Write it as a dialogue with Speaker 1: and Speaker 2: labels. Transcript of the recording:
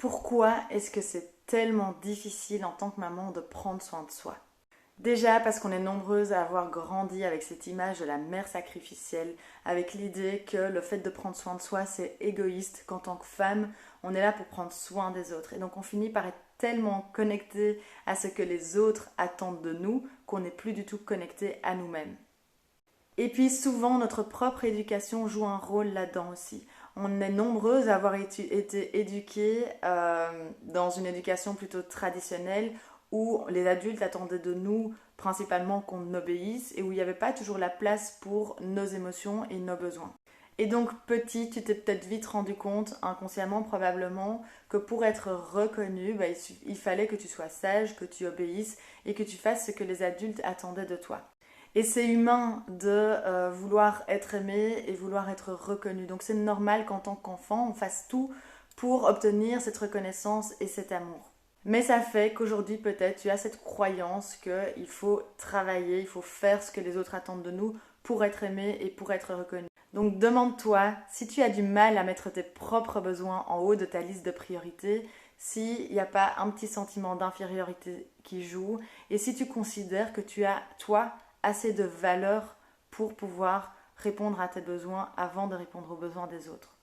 Speaker 1: Pourquoi est-ce que c'est tellement difficile en tant que maman de prendre soin de soi? Déjà parce qu'on est nombreuses à avoir grandi avec cette image de la mère sacrificielle, avec l'idée que le fait de prendre soin de soi c'est égoïste, qu'en tant que femme on est là pour prendre soin des autres. Et donc on finit par être tellement connecté à ce que les autres attendent de nous qu'on n'est plus du tout connecté à nous-mêmes. Et puis souvent, notre propre éducation joue un rôle là-dedans aussi. On est nombreuses à avoir été éduquées dans une éducation plutôt traditionnelle où les adultes attendaient de nous principalement qu'on obéisse et où il n'y avait pas toujours la place pour nos émotions et nos besoins. Et donc petit, tu t'es peut-être vite rendu compte, inconsciemment probablement, que pour être reconnu, il fallait que tu sois sage, que tu obéisses et que tu fasses ce que les adultes attendaient de toi. Et c'est humain de vouloir être aimé et vouloir être reconnu. Donc c'est normal qu'en tant qu'enfant, on fasse tout pour obtenir cette reconnaissance et cet amour. Mais ça fait qu'aujourd'hui peut-être tu as cette croyance qu'il faut travailler, il faut faire ce que les autres attendent de nous pour être aimé et pour être reconnu. Donc demande-toi si tu as du mal à mettre tes propres besoins en haut de ta liste de priorités, s'il n'y a pas un petit sentiment d'infériorité qui joue et si tu considères que tu as, toi, assez de valeur pour pouvoir répondre à tes besoins avant de répondre aux besoins des autres.